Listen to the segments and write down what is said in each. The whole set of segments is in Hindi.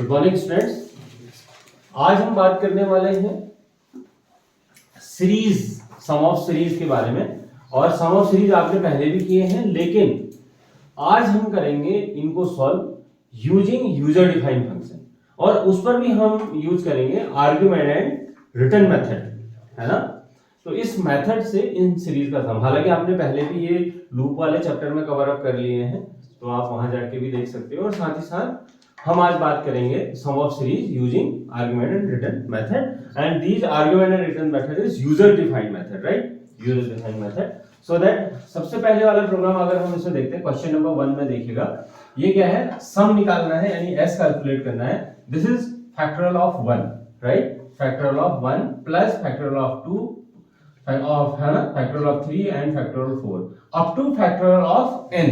Good morning students. आज हम बात करने वाले हैं सीरीज, सम ऑफ सीरीज के बारे में। और सम ऑफ सीरीज आपने पहले भी किए हैं, लेकिन आज हम करेंगे इनको solve using user defined function, और उस पर भी हम यूज करेंगे आर्ग्यूमेंट एंड रिटर्न मेथड, है ना। तो इस मेथड से इन सीरीज का सम, हालांकि आपने पहले भी ये लूप वाले चैप्टर में कवर अप कर लिए हैं, तो आप वहां जाके भी देख सकते हो। और साथ ही साथ हम आज बात करेंगे sum of series using argument and return method, and these argument and return method is user defined method, right, user defined method. So that सबसे पहले वाला प्रोग्राम अगर हम इसे देखते हैं, क्वेश्चन नंबर 1 में देखिएगा, ये क्या है, सम निकालना है, यानी s कैलकुलेट करना है। This is factorial of 1, right, factorial of 1 plus factorial of 2 of, है ना, factorial of 3 and factorial 4 up two factorial of n।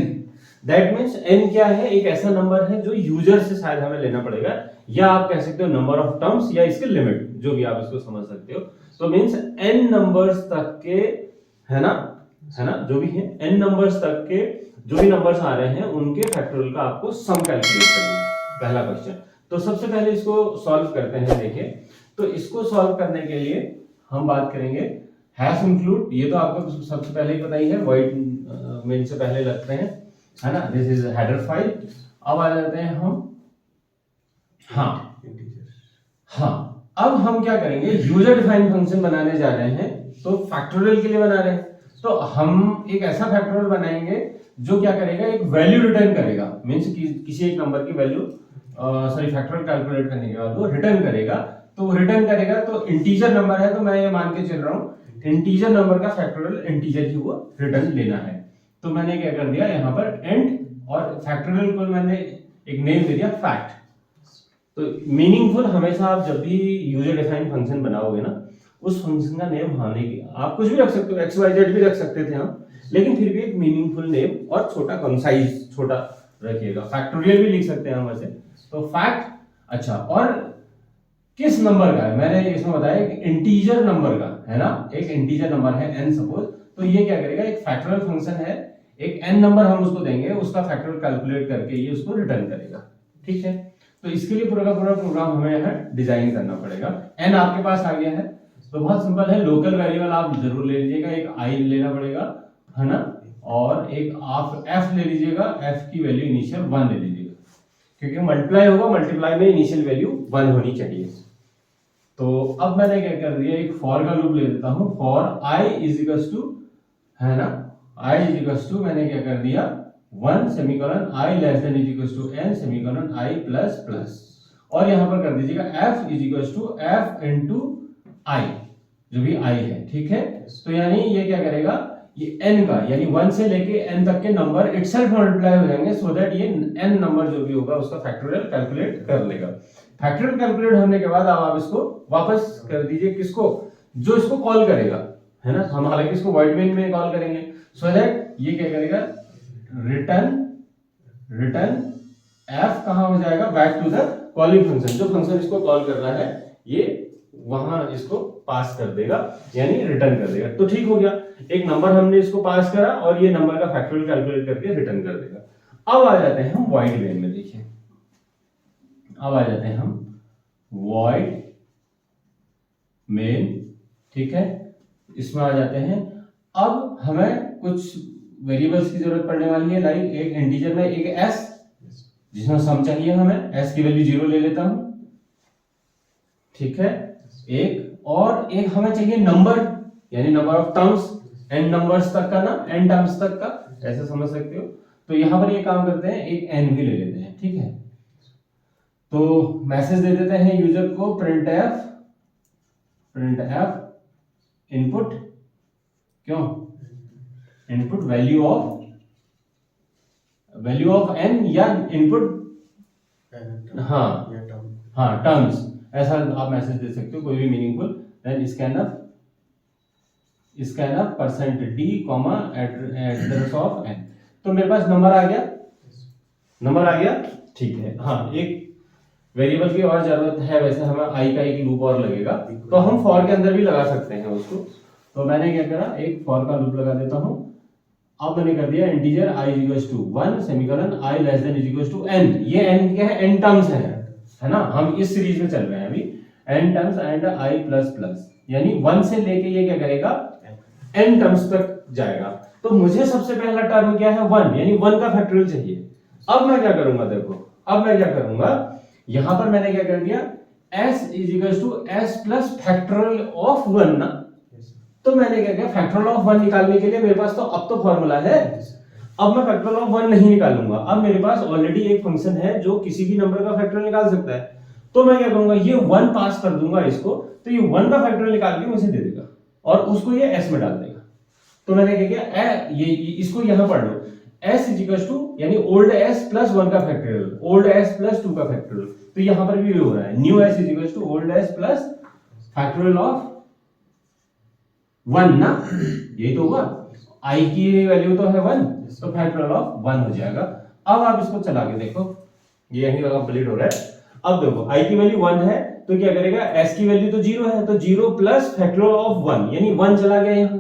That means n क्या है, एक ऐसा नंबर है जो यूजर से शायद हमें लेना पड़ेगा, या आप कह सकते हो नंबर ऑफ टर्म्स, या इसके लिमिट, जो भी आप इसको समझ सकते हो। तो मींस n नंबर्स तक के, है ना, जो भी है n नंबर्स तक के जो भी नंबर्स आ रहे हैं उनके फैक्टोरियल का आपको सम कैलकुलेट करना है, पहला क्वेश्चन। तो सबसे पहले इसको सॉल्व करते हैं। देखिए, तो इसको सॉल्व करने के लिए हम बात करेंगे हैश इंक्लूड, ये तो आपको सबसे पहले ही पता ही है, वॉइड मेन से पहले लगते हैं, है ना, दिस इज हेडर फाइल। अब आ जाते हैं हम, अब हम क्या करेंगे, यूजर डिफाइंड फंक्शन बनाने जा रहे हैं, तो फैक्टोरियल के लिए बना रहे हैं, तो हम एक ऐसा फैक्टोरियल बनाएंगे जो क्या करेगा, एक वैल्यू रिटर्न करेगा, मींस किसी एक नंबर की वैल्यू, फैक्टोरियल कैलकुलेट करने के बाद वो रिटर्न करेगा। तो रिटर्न करेगा तो इंटीजर नंबर है, तो मैं ये मान के चल रहा हूं इंटीजर नंबर का फैक्टोरियल इंटीजर ही वो रिटर्न लेना है। तो मैंने क्या कर दिया यहाँ पर एंड, और फैक्टोरियल को मैंने एक नेम दे दिया फैक्ट। तो मीनिंगफुल, हमेशा आप जब भी यूजर डिफाइंड फंक्शन बनाओगे ना, उस फंक्शन का नेम होने की, आप कुछ भी रख सकते हो, एक्स वाई जेड भी रख सकते थे हम, लेकिन फिर भी एक मीनिंगफुल नेम और छोटा कंसाइज छोटा रखिएगा। फैक्टोरियल भी लिख सकते हैं हम वैसे, तो फैक्ट। अच्छा, और किस नंबर का है, मैंने इसमें बताया एक इंटीजर नंबर का, है ना, एक इंटीजर नंबर है n सपोज, तो ये क्या करेगा, एक फैक्टोरियल फंक्शन है, एक n नंबर हम उसको देंगे, उसका फैक्टोरियल कैलकुलेट करके ये उसको रिटर्न करेगा, ठीक है। तो इसके लिए पूरा का पूरा प्रोग्राम हमें यहाँ डिजाइन करना पड़ेगा। n आपके पास आ गया है, तो बहुत सिंपल है, लोकल वेरिएबल आप जरूर ले लीजिएगा, एक i लेना पड़ेगा, है ना, और एक आप f ले लीजिएगा, f की वैल्यू इनिशियल 1 ले लीजिएगा, क्योंकि मल्टीप्लाई होगा, मल्टीप्लाई में इनिशियल वैल्यू 1 होनी चाहिए। तो अब मैंने क्या कर दिया, एक फॉर का लूप ले देता हूं, for i is equals to, है ना, i इज इक्वल्स टू, मैंने क्या कर दिया 1 semicolon i less than is equals to n semicolon i plus plus, और यहां पर कर दीजिएगा f is equals to f into i, जो भी i है, ठीक है। तो यानी ये क्या करेगा, ये n का, यानी 1 से लेके n तक के नंबर इटसेल्फ मल्टीप्लाई हो जाएंगे, सो दैट ये n नंबर जो भी होगा उसका फैक्टोरियल कैलकुलेट कर लेगा। फैक्टोरियल कैलकुलेट होने के बाद अब आप इसको वापस कर दीजिए, किसको, जो इसको कॉल करेगा, है ना, हम हालांकि इसको वॉइड मेन में कॉल करेंगे, सो दैट ये क्या करेगा, रिटर्न f कहां हो जाएगा, back to the calling function, जो फंक्शन इसको कॉल कर रहा है ये वहां इसको पास कर देगा, यानी रिटर्न कर देगा। तो ठीक हो गया, एक नंबर हमने इसको पास करा और ये नंबर का फैक्टोरियल कैलकुलेट करके रिटर्न कर देगा। अब आ जाते हैं हम वॉइड मेन में, देखिए, अब आ जाते हैं हम वॉइड मेन, ठीक है, इसमें आ जाते हैं। अब हमें कुछ वेरिएबल्स की जरूरत पड़ने वाली है, लाइक एक इंटीजर में एक s, जिसमें सम चाहिए हमें, s की वैल्यू 0 ले लेता हूं, ठीक है, एक, और एक हमें चाहिए नंबर, यानी number of terms, n numbers तक का ना, n टर्म्स तक का, ऐसे समझ सकते हो। तो यहां पर ये काम करते हैं, एक n भी ले लेते हैं, ठीक है। तो मैसेज दे देते हैं यूजर को, printf इनपुट, क्यों, इनपुट वैल्यू ऑफ n, या इनपुट, हाँ टर्म्स, ऐसा आप मैसेज दे सकते हो, कोई भी meaningful. Then scanf percent d comma address of n। तो मेरे पास नंबर आ गया, ठीक है। हाँ, एक वेरिएबल की और जरूरत है, वैसे हमें i का एक लूप और लगेगा, तो हम फॉर के अंदर भी लगा सकते हैं उसको। तो मैंने क्या करा, एक फॉर का लूप लगा देता हूं। अब मैंने कर दिया integer i equals to 1 semicolon i less than is equals to n, ये n क्या है, n टर्म्स है है ना, हम इस सीरीज में चल रहे हैं अभी, n terms and i plus plus, यानी 1 से लेके ये क्या करेगा n टर्म्स तक जाएगा। तो मुझे सबसे पहला टर्म क्या है 1, यानी 1 का फैक्टोरियल चाहिए। अब मैं क्या करूंगा, देखो अब मैं क्या करूंगा, यहां पर मैंने क्या कर दिया, s is equal to s plus factorial of 1 ना, तो मैंने क्या किया, फैक्टोरियल ऑफ 1 निकालने के लिए मेरे पास तो अब तो फॉर्मूला है, अब मैं फैक्टोरियल ऑफ 1 नहीं निकालूंगा, अब मेरे पास ऑलरेडी एक फंक्शन है जो किसी भी नंबर का फैक्टोरियल निकाल सकता है। तो मैं क्या करूंगा, ये 1 पास कर दूंगा इसको, तो ये 1 का फैक्टोरियल निकाल के मुझे दे देगा और उसको ये s में डाल देगा। तो मैंने क्या किया, ये इसको यहां पढ़ लो, s इज इक्वल टू यानी ओल्ड s प्लस 1 का फैक्टोरियल, ओल्ड s प्लस 2 का फैक्टोरियल, तो यहां पर भी ये हो रहा है, new s is equal to old s plus factorial of 1 ना, यही तो हुआ, i की वैल्यू तो है 1, तो फैक्टोरियल ऑफ 1 हो जाएगा। अब आप इसको चला के देखो, ये यहीं कंप्लीट हो रहा है। अब देखो i की वैल्यू 1 है तो क्या करेगा, s की वैल्यू तो 0 है, तो 0 प्लस फैक्टोरियल ऑफ 1 यानी 1 चला गया यहां,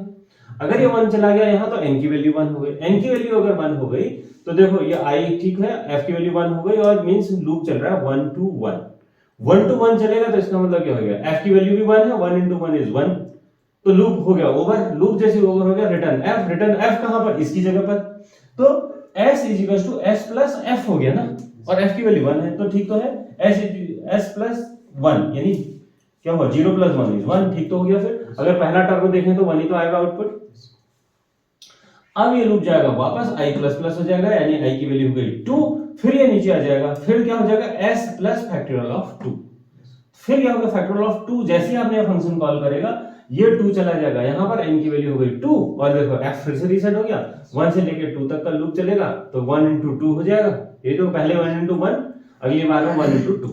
अगर ये 1 चला गया यहां तो n की वैल्यू 1 हो गई, n की वैल्यू अगर 1 हो गई तो देखो ये i ठीक है, f की वैल्यू 1 हो गई और मींस लूप चल रहा है 1 to 1, 1 to 1 चलेगा तो इसका मतलब क्या हो गया, f की वैल्यू भी 1 है, 1 into 1 is 1, तो लूप हो गया ओवर, लूप जैसे ओवर हो गया, रिटर्न f कहां पर, इसकी जगह पर, तो s is equal to s plus f हो गया ना, और f की वैल्यू 1 है तो ठीक तो है, s प्लस 1 यानी क्या हुआ, 0 प्लस 1 इज 1, ठीक तो हो गया। फिर अगर पहला टर्म देखें तो 1 ही तो आएगा आउटपुट। अब ये लूप जाएगा वापस, i प्लस प्लस हो जाएगा, यानी i की वैल्यू हो गई 2, फिर ये नीचे आ जाएगा, फिर क्या हो जाएगा, s प्लस फैक्टोरियल ऑफ 2, फिर क्या होगा, फैक्टोरियल ऑफ 2, जैसे ही आपने ये फंक्शन कॉल करेगा ये 2 चला जाएगा, यहां पर n की वैल्यू हो गई 2, और देखो f फिर से रीसेट हो गया, 1 से लेके 2 तक का लूप चलेगा, तो 1 into 2 हो जाएगा, ये तो पहले 1 into 1, अगली बार में 1 into 2,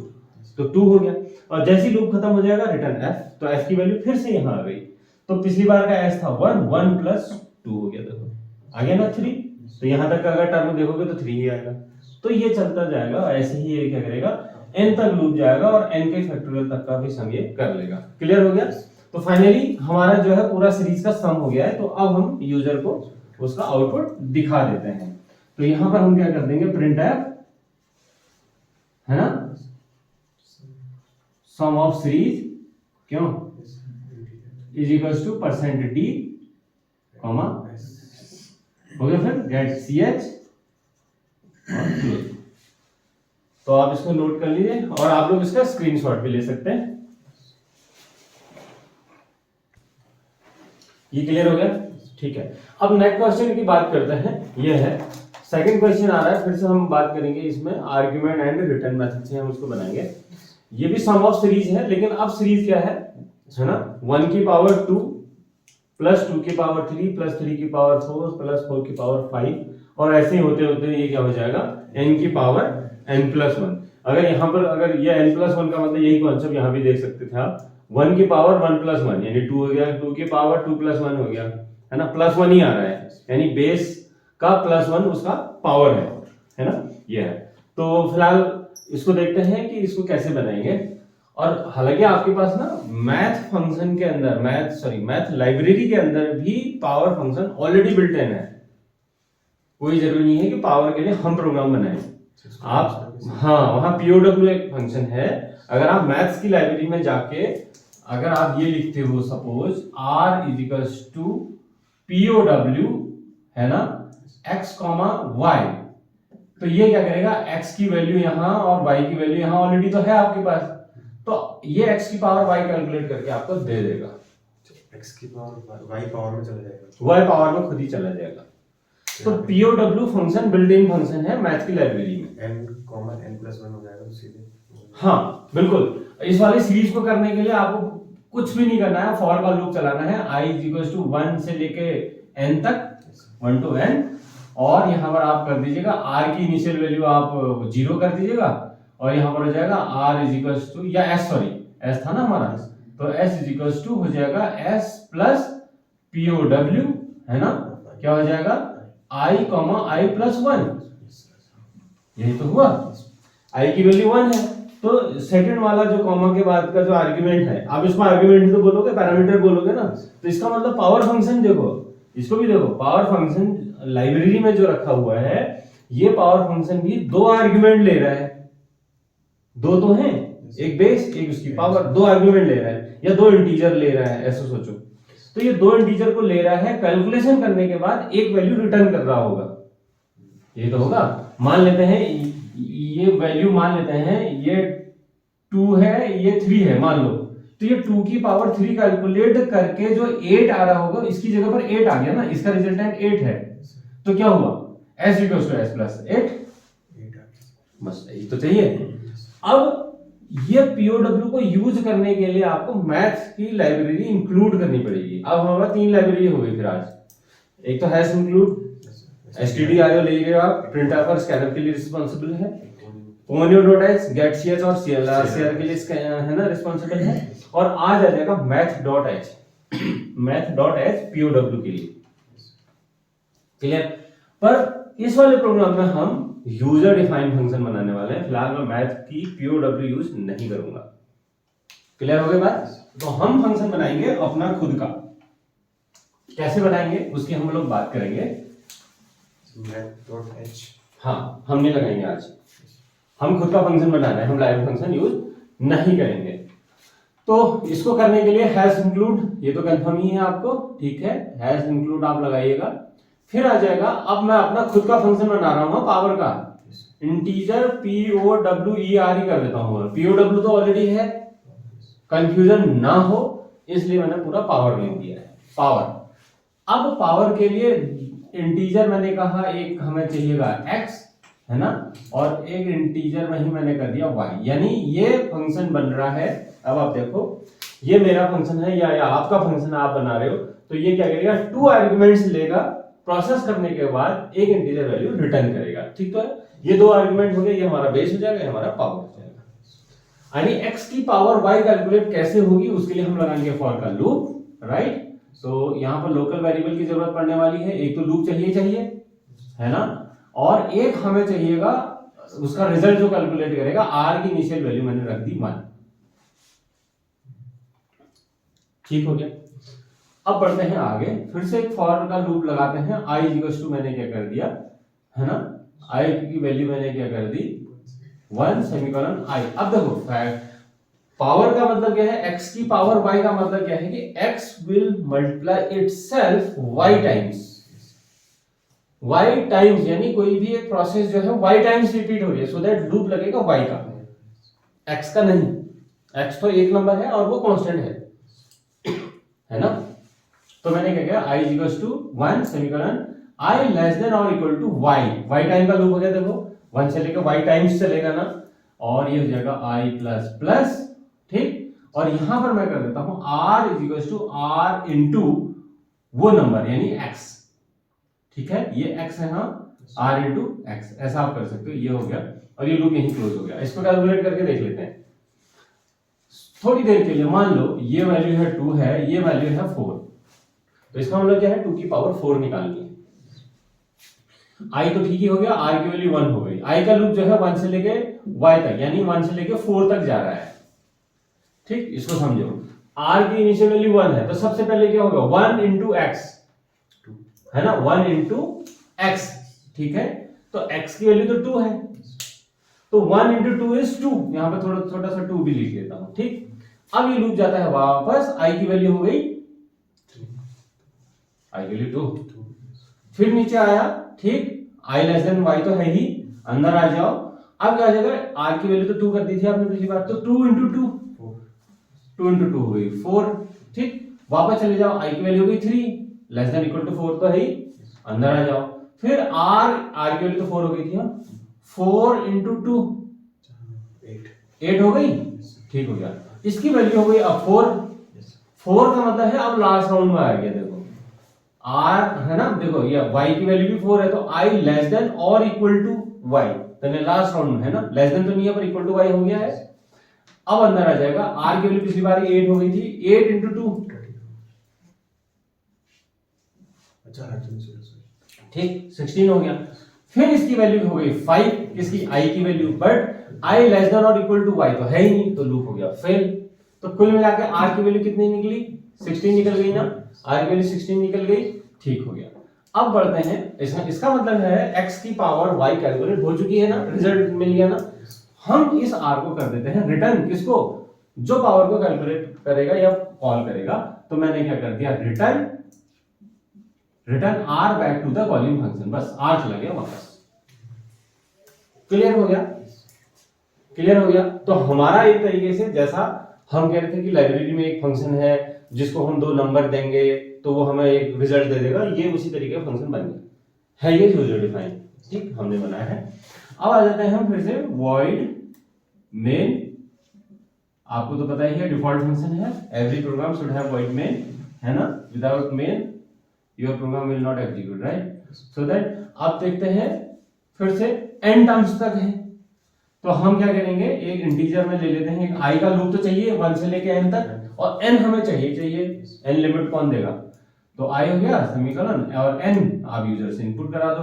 तो 2 हो गया, और जैसे ही लूप खत्म हो जाएगा रिटर्न f, तो f की वैल्यू फिर से यहां आ गई, तो पिछली बार का s था 1, 1 प्लस 2 हो गया, देखो आ गया ना 3, तो यहां तक का अगर टर्म देखोगे तो 3 ही आएगा, तो ये चलता जाएगा, ऐसे ही ये क्या करेगा, n तक लूप जाएगा और n के फैक्टोरियल तक का भी सम ये कर लेगा। क्लियर हो गया? तो फाइनली हमारा जो है पूरा सीरीज का सम हो गया है, तो अब हम यूजर को उसका आउटपुट दिखा देते हैं। तो यहां पर हम क्या कर देंगे, प्रिंट एफ है ना, सम ऑफ सीरीज क्यों is equals two percent D comma हो गया, फिर गेट सी एच और क्लोज। तो आप इसको नोट कर लीजिए और आप लोग इसका स्क्रीनशॉट भी ले सकते हैं। ये क्लियर हो गया? ठीक है, अब नेक्स्ट क्वेश्चन की बात करते हैं। ये है सेकंड क्वेश्चन आ रहा है, फिर से हम बात करेंगे इसमें आर्गुमेंट एंड रिटर्न मेथड से हम उसको बनाएंगे। ये भी सम ऑफ सीरीज है, लेकिन अब सीरीज क्या है ना, 1 की पावर 2 प्लस 2 की पावर 3 प्लस 3 की पावर 4 प्लस 4 की पावर 5, और ऐसे ही होते होते ये क्या हो जाएगा, n की पावर n प्लस 1। अगर यहाँ पर अगर ये n प्लस 1 का मतलब यही कॉन्सेप्ट यहाँ भी देख सकते थे आप, 1 की पावर 1 प्लस 1 यानी 2 हो गया, 2 की पावर 2 प्लस 1 हो गया, है ना, प्लस 1 ही आ रहा है, यानी बेस का प्लस 1 उसका पावर है ना, ये है। तो फिलहाल इसको देखते हैं कि इसको कैसे बनाएंगे। और हालांकि आपके पास ना मैथ फंक्शन के अंदर, मैथ लाइब्रेरी के अंदर भी power function already built in है, कोई जरूरी नहीं है कि पावर के लिए हम प्रोग्राम बनाएं आप। हाँ, वहां POW एक फंक्शन है, अगर आप मैथ्स की लाइब्रेरी में जाके अगर आप ये लिखते हो suppose r is equals to POW है ना x कॉमा y, तो ये क्या करेगा, x की वैल्यू यहाँ और y की वैल्यू यहाँ ऑलरेडी तो है आपके पास, तो ये x की पावर y कैलकुलेट करके आपको दे देगा, x की पावर y पावर में चला जाएगा, y पावर में खुद ही चला जाएगा। तो POW function built in function है मैथ की लाइब्रेरी में, n+n+1 हो जाएगा तो सीधे। हाँ बिल्कुल, इस वाले सीरीज को करने के लिए आपको कुछ भी नहीं करना है, फॉर का लूप चलाना है, i इज इक्वल्स टू 1 से लेके n तक, 1 to n, और यहाँ पर आप कर दीजिएगा r की इनिशियल वैल्यू आप 0 कर दीजिएगा, और यहाँ पर हो जाएगा r इज इक्वल्स टू, या s s था ना हमारा, तो s इज इक्वल्स टू हो जाएगा s प्लस POW है ना, क्या हो जाएगा i i प्लस 1, यही तो हुआ, i की वैल्यू 1 है, तो सेकंड वाला जो कॉमा के बाद का जो आर्गुमेंट है, आप इसको आर्गुमेंट ही तो बोलोगे, पैरामीटर बोलोगे ना, तो इसका मतलब पावर फंक्शन देखो, इसको भी देखो, पावर फंक्शन लाइब्रेरी में जो रखा हुआ है, ये पावर फंक्शन भी 2 आर्गुमेंट ले रहा है, दो तो हैं, एक बेस एक उसकी पावर, दो आर्गुमेंट ले रहा है या दो इंटीजर ले रहा है, ऐसे सोचो। तो ये दो इंटीजर को ले रहा है, कैलकुलेशन करने के बाद एक वैल्यू रिटर्न कर रहा होगा, ये तो होगा। मान लेते हैं ये वैल्यू, मान लेते हैं ये 2 है, ये 3 है मान लो, तो ये 2 की पावर 3 कैलकुलेट करके जो 8 आ रहा होगा, इसकी जगह पर 8 आ गया ना, इसका रिजल्टेंट 8 है, तो क्या हुआ, s equals to s plus 8, बस यही तो चाहिए। अब ये POW को यूज करने के लिए आपको मैथ्स की लाइब्रेरी इंक्लूड करनी पड़ेगी। अब हमारा 3 लाइब्रेरी हो गई फिर आज, एक तो हैश इंक्लूड, stdio ले गए आप, प्रिंटर पर स्कैनर के लिए रिस्पांसिबल है, ponyo.h getch और clr के लिए है ना रिस्पांसिबल है, और आज आ जाएगा math.h POW के लिए, क्लियर। पर इस वाले प्रोग्राम में हम यूजर डिफाइंड फंक्शन बनाने वाले हैं, फिलहाल मैं मैथ की POW यूज नहीं करूंगा, क्लियर हो गई बात। तो हम फंक्शन बनाएंगे अपना खुद का, कैसे बनाएंगे उसकी हम लोग बात करेंगे। math.h हाँ, हम नहीं लगाएंगे आज, हम खुद का फंक्शन बनाना है, हम लाइव फंक्शन यूज नहीं करेंगे। तो इसको करने के लिए हैश इंक्लूड, ये तो कंफर्म ही है आपको, ठीक है, हैश इंक्लूड आप लगाइएगा। फिर आ जाएगा, अब मैं अपना खुद का फंक्शन बना रहा हूँ पावर का, इंटीजर POWER कर देता हूँ, POW तो ऑलरेडी है, कंफ्यूजन ना हो इसलिए मैंने पूरा पावर लिख दिया है, पावर। अब पावर के लिए इंटीजर मैंने कहा एक हमें चाहिएगा x, है ना, और एक इंटीजर में ही मैंने कर दिया y, यानी ये फंक्शन बन रहा है। अब आप देखो, ये मेरा फंक्शन है या आपका फंक्शन आप बना रहे हो, तो ये क्या करेगा, 2 आर्गुमेंट्स लेगा, प्रोसेस करने के बाद एक इंटीजर वैल्यू रिटर्न करेगा, ठीक तो है। ये 2 आर्गुमेंट हो गए, ये हमारा बेस हो जाएगा, ये हमारा पावर हो जाएगा। यानी x की पावर y कैलकुलेट कैसे होगी उसके लिए हम लगाएंगे फॉर का लूप, राइट। तो यहाँ पर लोकल वेरिएबल की जरूरत पड़ने वाली है, एक तो लूप चाहिए, है ना, और एक हमें चाहिएगा उसका रिजल्ट जो कैलकुलेट करेगा, r की इनिशियल वैल्यू मैंने रख दी 1, ठीक हो गया। अब बढ़ते हैं आगे, फिर से एक फॉर का लूप लगाते हैं, i इक्वल्स टू मैंने क्या कर दिया, है ना, i की वैल्यू मैंने क्या कर दी 1 सेमीकोलन i। अब देखो पावर का मतलब क्या है, x की पावर y का मतलब क्या है कि x will multiply itself y times, यानी कोई भी एक प्रोसेस जो है y टाइम्स रिपीट हो रही है, सो दैट लूप लगेगा y का, x का नहीं, x तो एक नंबर है और वो कांस्टेंट है ना। तो मैंने क्या किया, i equals to 1 semicolon i less than और इक्वल टू y टाइम का लूप हो गया, देखो 1 से लेकर y टाइम्स चलेगा ना, और ये हो जाएगा i प्लस प्लस, ठीक। और यहां पर मैं कर देता हूं r is equal to r into वो नंबर यानी x, ठीक है, ये x है ना, r इंटू x, ऐसा आप कर सकते हो, ये हो गया, और ये लूप यहीं क्लोज हो गया। इसको कैलकुलेट करके देख लेते हैं थोड़ी देर के लिए। मान लो ये वैल्यू है 2 है, ये वैल्यू है 4, तो इसका मतलब क्या है, 2 की पावर 4 निकालनी है। i तो ठीक ही हो गया, r की वैल्यू 1 हो गई, i का लूप जो है 1 से लेके y तक, यानी 1 से लेके 4 तक जा रहा है, ठीक। इसको समझो, r की इनिशियल वैल्यू 1 है, तो सबसे पहले क्या होगा 1 इंटू एक्स, है ना, 1 इंटू एक्स, ठीक है। तो x की वैल्यू तो 2 है, तो 1 इंटू 2 इज 2, यहां पर थोड़ा छोटा सा 2 भी लिख देता हूं, ठीक। अब ये लूप जाता है वापस, i की वैल्यू हो गई, i की वैल्यू 2, फिर नीचे आया, ठीक, i लेस देन y तो है ही, अंदर आ जाओ। अब क्या हो जाएगा, r की वैल्यू तो 2 कर दी थी आपने पिछली बार, तो 2 इंटू 2 हो गई 4, ठीक। वापस चले जाओ, i की वैल्यू हो गई 3 लेस देन इक्वल टू 4 तो है ही, अंदर आ जाओ। फिर r की वैल्यू तो 4 हो गई थी, 4 इंटू 2 8 हो गई, ठीक हो गया। इसकी वैल्यू हो गई अब 4 का मतलब है अब लास्ट राउंड में आ गया, देखो r है ना, देखो ये y की वैल्यू भी 4 है, तो i लेस देन और इक्वल टू y, तो लास्ट राउंड में है ना, लेस देन तो नहीं है पर इक्वल टू y हो गया है। अब अंदर आ जाएगा, r की वैल्यू पिछली बार 8 हो गई थी, 8 इंटू 2, ठीक 16 हो गया। फिर इसकी वैल्यू हो गई 5, किसकी, i की value, but i less than और इक्वल टू y तो है ही नहीं, तो लूप हो गया फेल। तो कुल मिला के r की वैल्यू कितनी निकली, 16 निकल गई ना, r की वैल्यू 16 निकल गई, ठीक हो गया। अब बढ़ते हैं, इसका मतलब है x की पावर y कैलकुलेट हो चुकी है ना, रिजल्ट मिल गया ना। हम इस आर को कर देते हैं रिटर्न, किसको, जो पावर को कैलकुलेट करेगा या कॉल करेगा। तो मैंने क्या कर दिया, return r back to the calling function, बस आर चला गया वापस। क्लियर हो गया, क्लियर हो गया। तो हमारा एक तरीके से, जैसा हम कह रहे थे कि लाइब्रेरी में एक फंक्शन है जिसको हम 2 नंबर देंगे तो वो हमें एक रिजल्ट दे देगा, ये उसी तरीके का फंक्शन बन गया है, ये यूजर डिफाइन, ठीक, हमने बनाया है। अब आ जाते हैं हम फिर से void main, आपको तो पता ही है डिफॉल्ट फंक्शन है, every program should have void main, है ना, without main your program will not execute, right. So that आप देखते हैं फिर से n टर्म्स तक है, तो हम क्या करेंगे, एक इंटीजर में ले लेते हैं, एक i का लूप तो चाहिए 1 से लेके n तक, और n हमें चाहिए, n लिमिट कौन देगा, तो i हो गया सेमीकोलन, और n आप यूजर से इनपुट करा दो,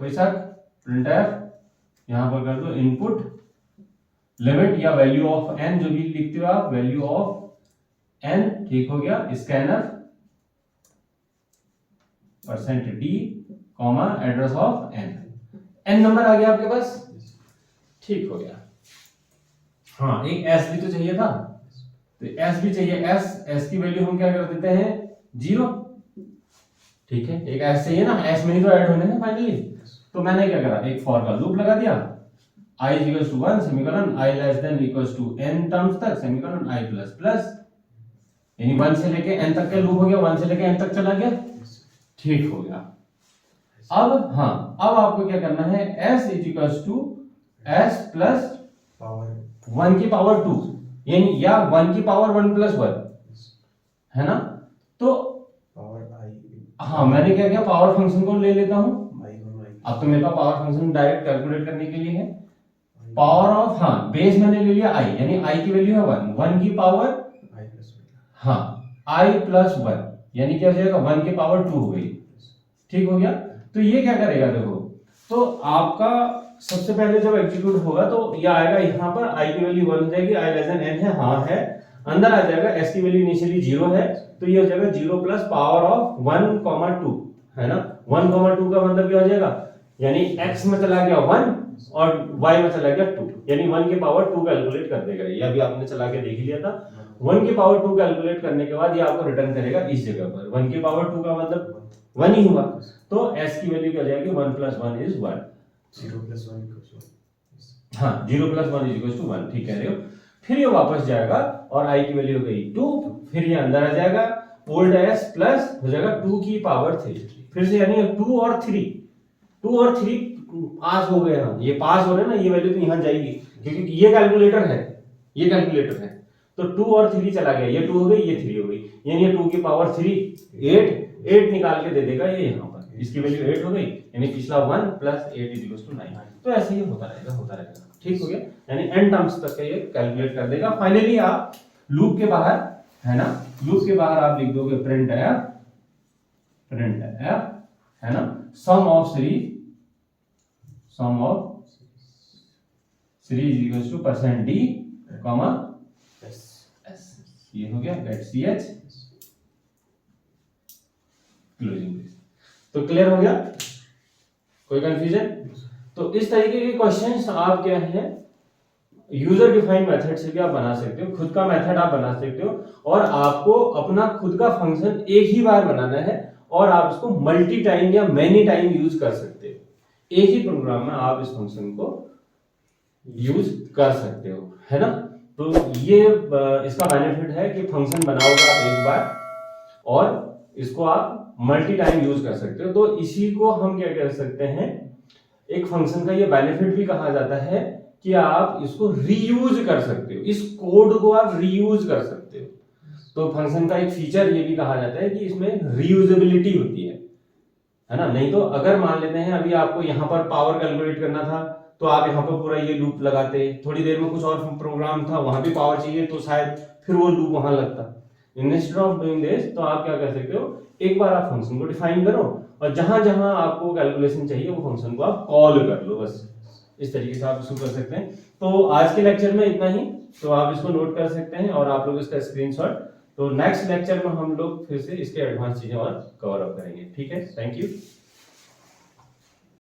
कोई शक, printf यहां पर कर दो इनपुट लिमिट या वैल्यू ऑफ n, जो भी लिखते हो आप, वैल्यू ऑफ n, ठीक हो गया, scanner %d, address of n number आ गया आपके पास, ठीक हो गया। हाँ, एक s भी तो चाहिए था, तो s भी चाहिए, s की वैल्यू हम क्या कर देते हैं 0, ठीक है, एक s चाहिए ना, s में ही तो ऐड होने हैं फाइनली। तो मैंने क्या करा, एक फॉर का लूप लगा दिया, i equals to 1 semicolon, i less than equals to n terms तक सेमीकोलन, i प्लस प्लस, यानी 1 से लेके n तक का लूप हो गया, 1 से लेके n तक चला गया, ठीक हो गया। अब हाँ, अब आपको क्या करना है, s equals to s plus power 1 की पावर 2, यानी या 1 की पावर 1 प्लस 1, है ना। तो पावर आई, हाँ, मैंने क्या किया, पावर फंक्शन को ले लेता हूँ, आई अब तो मेरे पास पावर फंक्शन डायरेक्ट कैलकुलेट करने के लिए है, पावर ऑफ, हाँ, बेस मैंने ले लिया i, यानी i की वैल्यू है 1 की पावर आई प्लस हाँ i प्लस 1, यानी क्या हो जाएगा 1 की पावर 2 हो गई, ठीक हो गया। तो ये क्या करेगा, देखो, तो आपका सबसे पहले जब एग्जीक्यूट होगा तो ये आएगा, यहाँ पर i की वैल्यू 1 हो जाएगी, i लेस देन n है, हाँ है, अंदर आ जाएगा, s की वैल्यू इनिशियली 0 है, तो ये हो जाएगा 0 प्लस पावर ऑफ 1,2, है ना, 1,2 का मतलब क्या हो जाएगा, यानी x में चला गया 1 और y में चला गया 2, यानी 1 की पावर 2 कैलकुलेट कर देगा, ये अभी आपने चला के देख लिया था। 1 की पावर 2 कैलकुलेट करने के बाद ये आपको रिटर्न करेगा इस जगह पर, 1 की पावर 2 का मतलब 1 ही हुआ, तो s की वैल्यू क्या जाएगी, 1 plus 1 is 1, 0 plus 1 equals to, हाँ, 0 प्लस 1 इज टू 1, ठीक कह रहे हो। फिर ये वापस जाएगा और i की वैल्यू हो गई 2, फिर ये अंदर आ जाएगा, ओल्ड s प्लस हो जाएगा 2 की पावर 3, फिर से यानी 2 और 3 पास हो गए हम, ये पास हो रहे हैं ना, ये वैल्यू तो यहाँ जाएगी क्योंकि ये कैलकुलेटर है, तो 2 और 3 चला गया, ये 2 हो गई, ये 3 हो गई, यानी ये 2 की पावर 3 8 निकाल के दे देगा ये यहाँ पर, इसकी वैल्यू 8 हो गई, यानी पिछला 1 प्लस 8 इज इक्वल टू 9, तो ऐसे ही होता रहेगा, ठीक हो गया, यानी n टर्म्स तक का ये कैलकुलेट कर देगा। फाइनली आप लूप के बाहर, है ना, लूप के बाहर आप लिख दोगे प्रिंट f, है ना, sum of series equals to %d, s, ये हो गया गेट ch, क्लोजिंग ब्रेस। तो क्लियर हो गया, कोई कंफ्यूजन? तो इस तरीके के क्वेश्चंस आप क्या है, यूजर डिफाइंड मेथड से भी आप बना सकते हो, खुद का मेथड आप बना सकते हो, और आपको अपना खुद का फंक्शन एक ही बार बनाना है और आप इसको मल्टी टाइम या मेनी टाइम यूज कर सकते हो, एक ही प्रोग्राम में आप इस फंक्शन को यूज कर सकते हो, है ना। तो ये इसका बेनिफिट है कि फंक्शन बनाओगे आप एक बार और इसको आप मल्टी टाइम यूज कर सकते हो। तो इसी को हम क्या कह सकते हैं, एक फंक्शन का ये बेनिफिट भी कहा जाता है कि आप इसको रीयूज कर सकते हो, इस कोड को आप रीयूज कर सकते हो। तो फंक्शन का एक फीचर ये भी कहा जाता है कि इसमें रीयूजेबिलिटी होती है ना। नहीं तो अगर मान लेते हैं अभी आपको यहाँ पर पावर कैलकुलेट करना था तो आप यहाँ पर पूरा ये लूप लगाते, थोड़ी देर में कुछ और प्रोग्राम था वहां भी पावर चाहिए तो शायद फिर वो लूप वहां लगता। इंस्टेड ऑफ डूइंग दिस, तो आप क्या कर सकते हो, एक बार आप फंक्शन को डिफाइन करो और जहां जहां आपको कैलकुलेशन चाहिए वो फंक्शन को आप कॉल कर लो, बस इस तरीके से आप इसको कर सकते हैं। तो आज के लेक्चर में इतना ही, तो आप इसको नोट कर सकते हैं और आप लोग इसका स्क्रीनशॉट, तो नेक्स्ट लेक्चर में हम लोग फिर से इसके एडवांस चीजें और कवर अप करेंगे। ठीक है, थैंक यू।